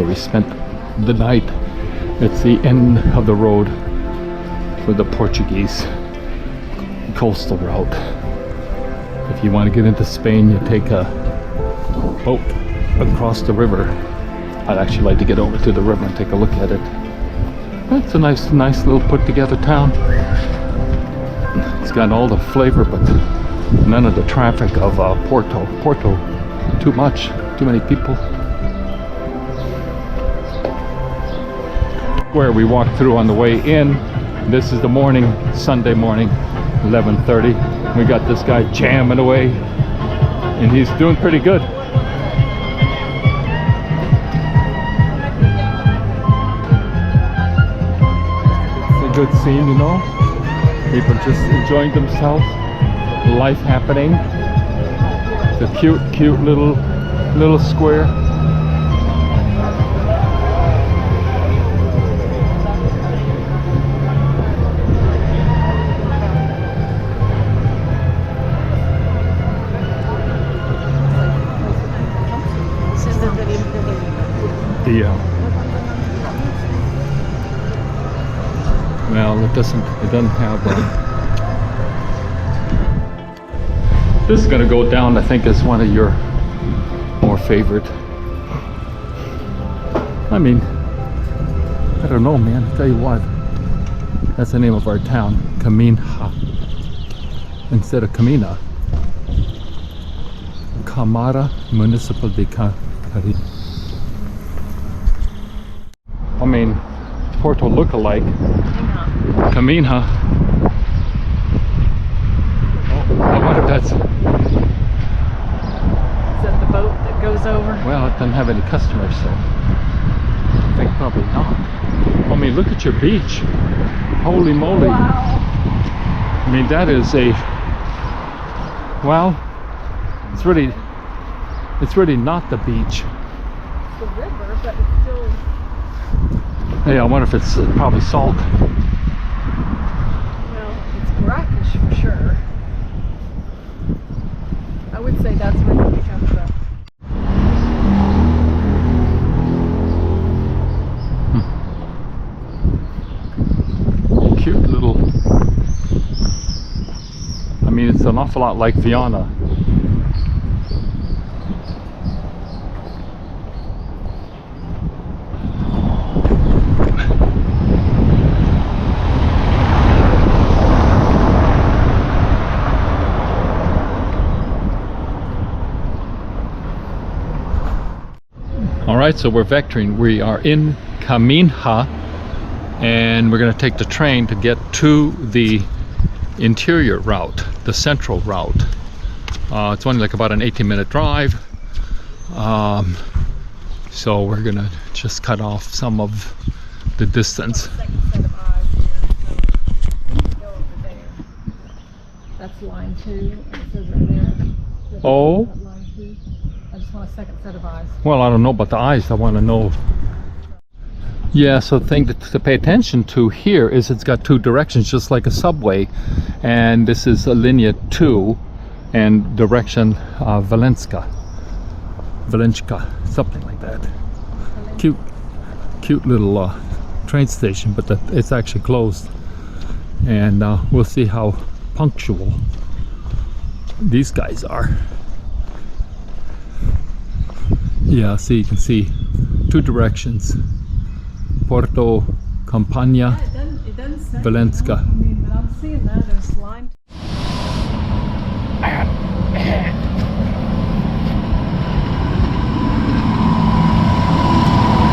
we spent the night. It's the end of the road for the Portuguese coastal route. If you want to get into Spain, you take a boat across the river. I'd actually like to get over to the river and take a look at it. It's a nice little put together town. It's got all the flavor, but none of the traffic of Porto. Porto, too many people. Where we walked through on the way in. This is the morning, Sunday morning, 11:30. We got this guy jamming away, and he's doing pretty good. It's a good scene, you know. People just enjoying themselves. Life happening. It's a cute little square. Well, it doesn't have this is going to go down, I think, as one of your more favorite. I mean, I don't know, man. I tell you what, that's the name of our town, Caminha, instead of Camina. Camara Municipal de Cari. I mean, Porto look-alike. Caminha. Oh, I wonder if that's... Is that the boat that goes over? Well, it doesn't have any customers, so I think probably not. I mean, look at your beach. Holy moly. Wow. I mean, that is a... Well, it's really not the beach. It's the river, but it's still... Hey, I wonder if it's probably salt. Well, it's brackish for sure. I would say that's where you become the... Cute little... I mean, it's an awful lot like Viana. Alright, so we're vectoring. We are in Caminha, and we're going to take the train to get to the interior route, the central route. It's only like about an 18-minute drive, so we're going to just cut off some of the distance. That's line 2, and it says right there. Oh. Line 2. I just want a second set of eyes. Well, I don't know about the eyes. I want to know. Yeah, so the thing to pay attention to here is it's got two directions, just like a subway. And this is a Linea 2 and direction Valenca, something like that. Cute little train station, but it's actually closed. And we'll see how punctual these guys are. Yeah, see, you can see two directions. Porto, Campania, It doesn't say. Valenca. I mean, but I'm seeing that there's line.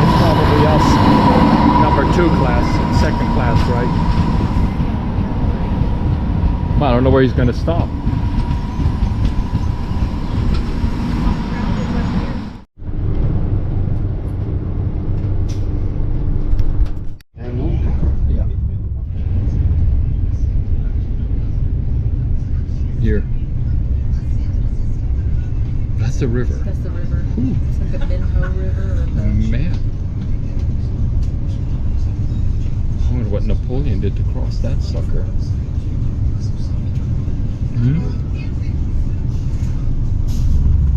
It's probably us, number 2 class, second class, right? Well, I don't know where he's going to stop. Here. That's the river. That's the river. Ooh. It's like the Minho River. Or the... Man. I wonder what Napoleon did to cross that sucker. Hmm?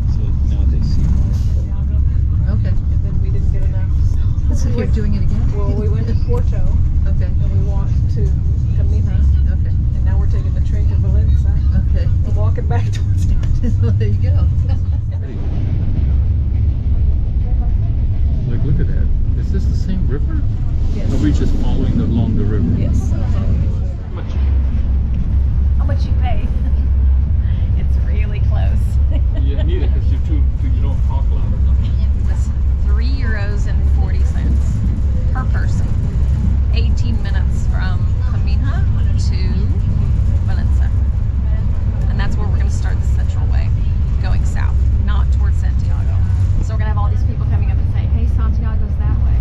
So now they see more. Okay, and then we didn't get enough. So you're doing it again? Well, we went to Porto Okay. and we walked to Caminha, Okay. and now we're taking the train to Valenca. Okay. We're walking back towards Well, there you go. Like, look at that. Is this the same river? Yes. Or are we just following along the river? Yes. How much you pay? It's really close. You need it because you don't talk loud enough. It was €3.40 per person. 18 minutes from Caminha to Valenca. And that's where we're going to start the Central Way, going south, not towards Santiago. So we're going to have all these people coming up and saying, hey, Santiago's that way.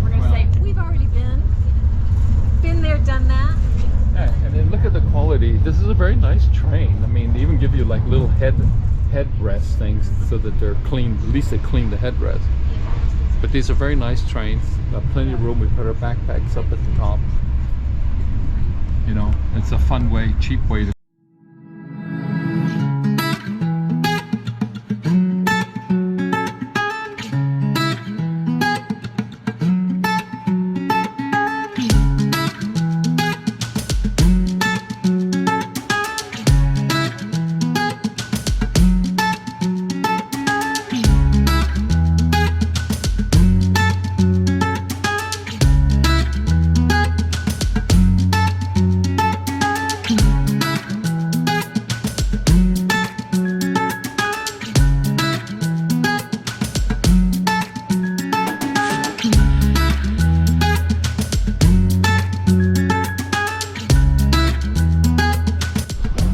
We're going to say, we've already been there, done that. Yeah, and then look at the quality. This is a very nice train. I mean, they even give you like little headrest things so that they're clean. At least they clean the headrest. But these are very nice trains. Got plenty of room. We put our backpacks up at the top. You know, it's a fun way, cheap way to.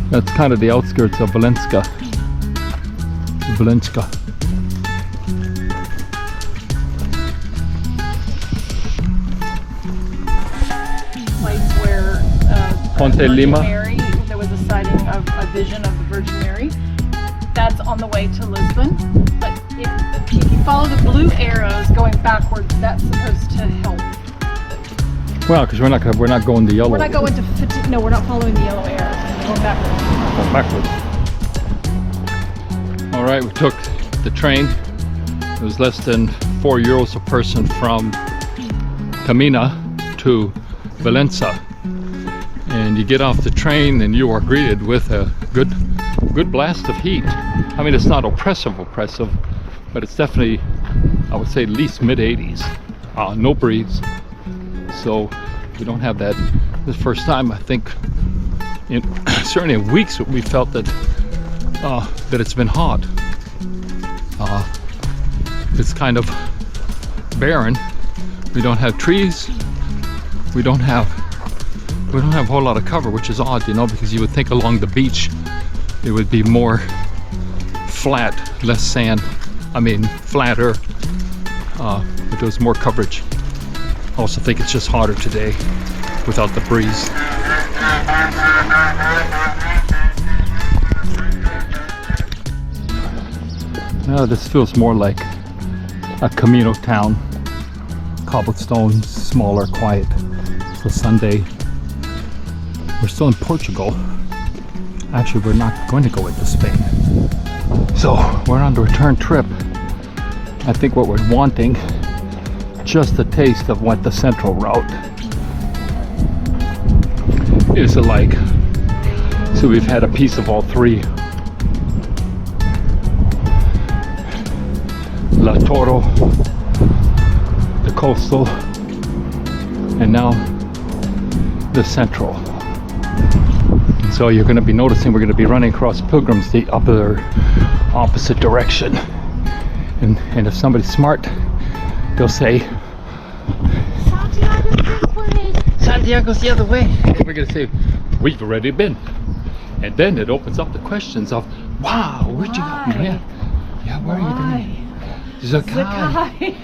That's kind of the outskirts of Valenca. place where Ponte Virgin Lima. Mary, there was a sighting of a vision of the Virgin Mary. That's on the way to Lisbon. But if you follow the blue arrows going backwards, that's supposed to help. Well, because we're not going the yellow. We're not going to, no, we're not following the yellow arrows. We're going backwards. Backwards. All right, we took the train. It was less than €4 a person from Caminha to Valenca. And you get off the train and you are greeted with a good blast of heat. I mean, it's not oppressive, but it's definitely, I would say, at least mid-80s. No breeze. So we don't have that. This is the first time, I think, certainly in weeks, we felt that it's been hot. It's kind of barren. We don't have trees. We don't have a whole lot of cover, which is odd, you know, because you would think along the beach it would be more flat, less sand. I mean, flatter, but there's more coverage. I also think it's just hotter today without the breeze. Now this feels more like a Camino town. Cobblestone, smaller, quiet. It's a Sunday. We're still in Portugal. Actually, we're not going to go into Spain. So we're on the return trip. I think what we're wanting, just a taste of what the Central route is like. So we've had a piece of all three. Litoral, the Coastal, and now the Central. So you're going to be noticing we're going to be running across pilgrims the opposite direction. And if somebody's smart, they'll say, Santiago's the other way. We're going to say, we've already been. And then it opens up the questions of, wow, where'd you go? Yeah, where are you going? Zakai.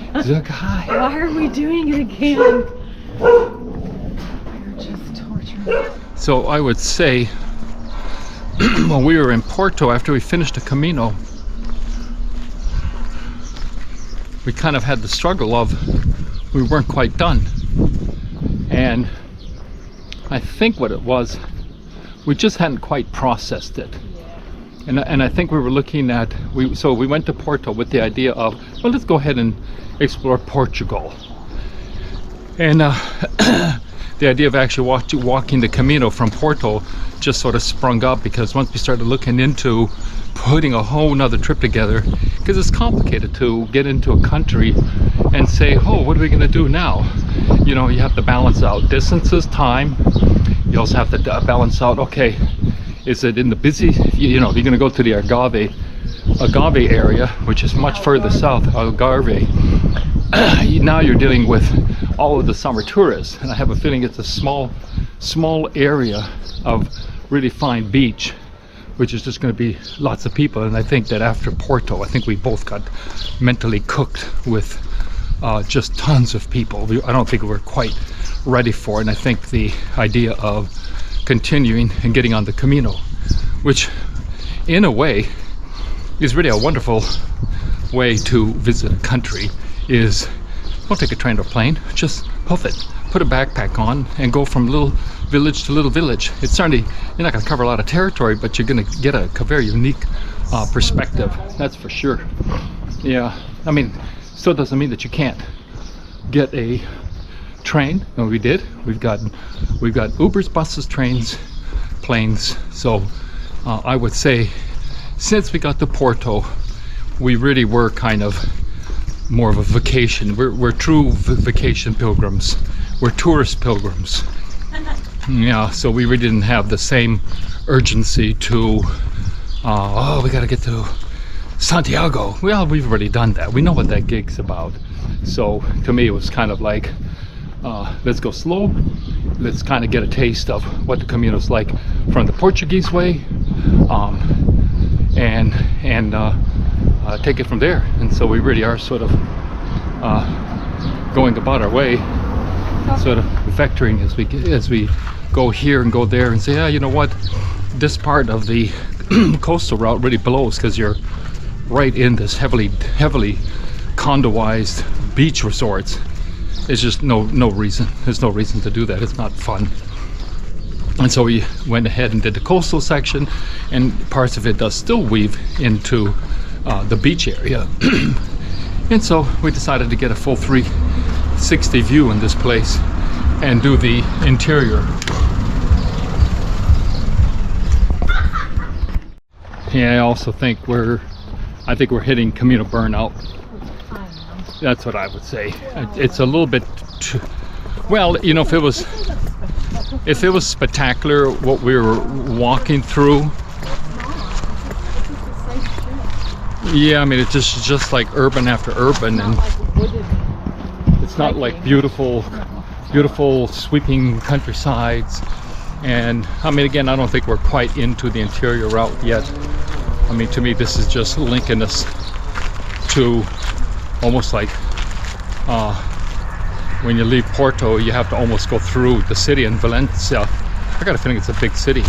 Why are we doing it again? We're just torturing. So I would say, when we were in Porto, after we finished the Camino, we kind of had the struggle of, we weren't quite done. And I think what it was, we just hadn't quite processed it. And I think we were looking at, so we went to Porto with the idea of, well, let's go ahead and explore Portugal. And the idea of actually walking the Camino from Porto just sort of sprung up, because once we started looking into putting a whole nother trip together, because it's complicated to get into a country and say, oh, what are we going to do now? You know, you have to balance out distances, time. You also have to balance out, okay, is it in the busy, you know, if you're going to go to the Agave area, which is much further south, Algarve, now you're dealing with all of the summer tourists, and I have a feeling it's a small area of really fine beach, which is just going to be lots of people. And I think that after Porto, I think we both got mentally cooked with just tons of people. I don't think we're quite ready for it, and I think the idea of continuing and getting on the Camino, which in a way is really a wonderful way to visit a country, is don't take a train or plane, just hoof it, put a backpack on and go from little village to little village. It's certainly, you're not going to cover a lot of territory, but you're going to get a very unique perspective, that's for sure. Yeah, I mean, still doesn't mean that you can't get a train, and we did. We've got Ubers, buses, trains, planes. So I would say since we got to Porto, we really were kind of more of a vacation. We're true vacation pilgrims. We're tourist pilgrims. Yeah, so we really didn't have the same urgency to oh, we gotta get to Santiago. Well, we've already done that. We know what that gig's about. So to me it was kind of like, let's go slow, let's kind of get a taste of what the Camino's like from the Portuguese way, and take it from there. And so we really are sort of going about our way, sort of vectoring as we go here and go there and say, yeah, you know what, this part of the coastal route really blows because you're right in this heavily condoized beach resorts. It's just no reason. There's no reason to do that. It's not fun. And so we went ahead and did the coastal section, and parts of it does still weave into the beach area. And so we decided to get a full 360 view in this place and do the interior. Yeah, I also think we're hitting Camino burnout. That's what I would say. It's a little bit too, well, you know, if it was spectacular what we were walking through, yeah, I mean, it's just like urban after urban, and it's not like beautiful sweeping countrysides. And I mean, again, I don't think we're quite into the interior route yet. I mean, to me this is just linking us to almost like when you leave Porto, you have to almost go through the city in Valenca. I got a feeling it's a big city,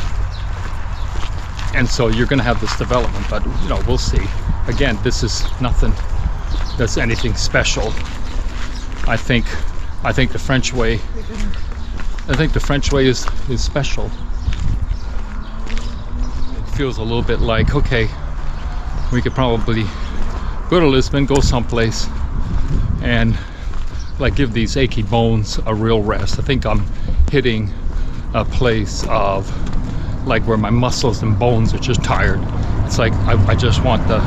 and so you're going to have this development, but you know, we'll see. Again, this is nothing that's anything special. I think the French way. I think the French way is special. It feels a little bit like, okay, we could probably go to Lisbon, go someplace, and like give these achy bones a real rest. I think I'm hitting a place of like where my muscles and bones are just tired. It's like I just want the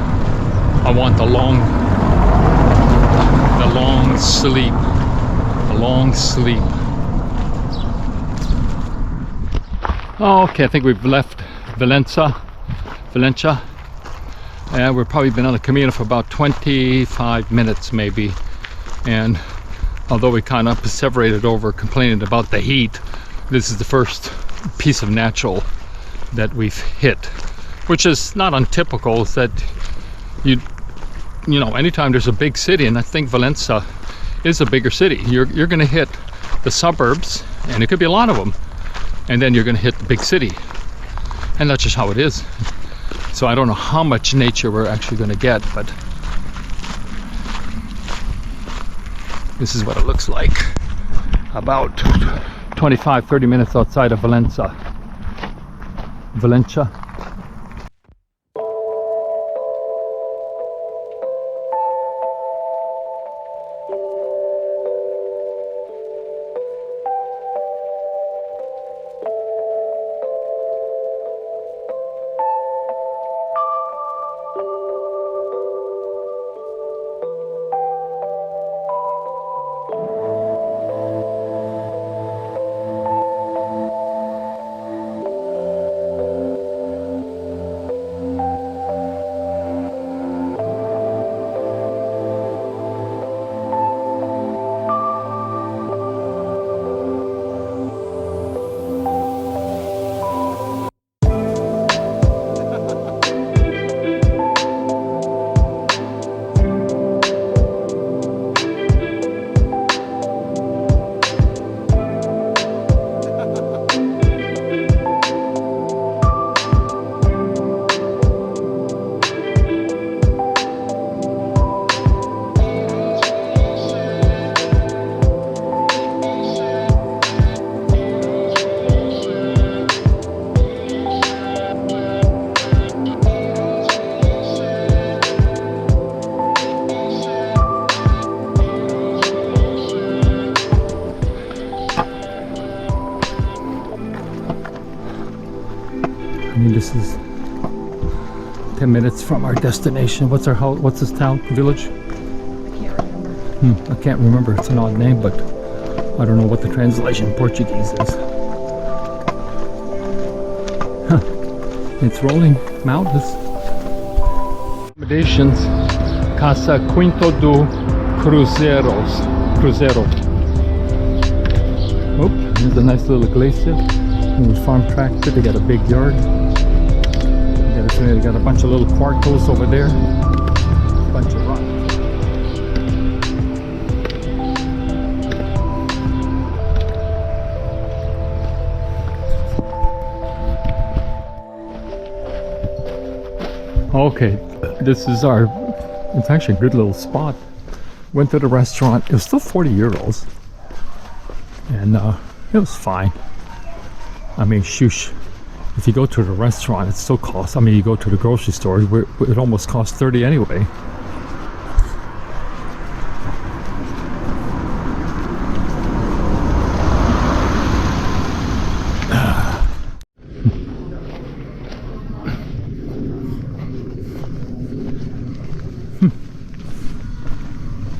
long sleep, a long sleep. Okay, I think we've left Valenca. And we've probably been on the Camino for about 25 minutes maybe. And although we kind of perseverated over complaining about the heat, this is the first piece of natural that we've hit, which is not untypical. Is that you know, anytime there's a big city, and I think Valenca is a bigger city, you're going to hit the suburbs, and it could be a lot of them, and then you're going to hit the big city, and that's just how it is. So I don't know how much nature we're actually going to get, but this is what it looks like about 25-30 minutes outside of Valenca. This is 10 minutes from our destination. What's our house? What's this town? Village? Can't remember. I can't remember. It's an odd name, but I don't know what the translation in Portuguese is. Huh. It's rolling mountains. Accommodations. Casa Quinto do Cruzeiro. Oh, here's a nice little glacier. Little farm tractor. They got a big yard. They got a bunch of little quartos over there. A bunch of rock. Okay, this is our, it's actually a good little spot. Went to the restaurant, it was still 40 euros. And it was fine. I mean, shoosh. If you go to the restaurant, it still costs, I mean, you go to the grocery store, it almost costs 30 anyway.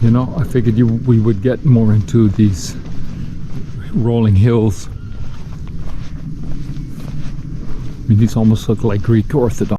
You know, I figured we would get more into these rolling hills. I mean, these almost look like Greek Orthodox.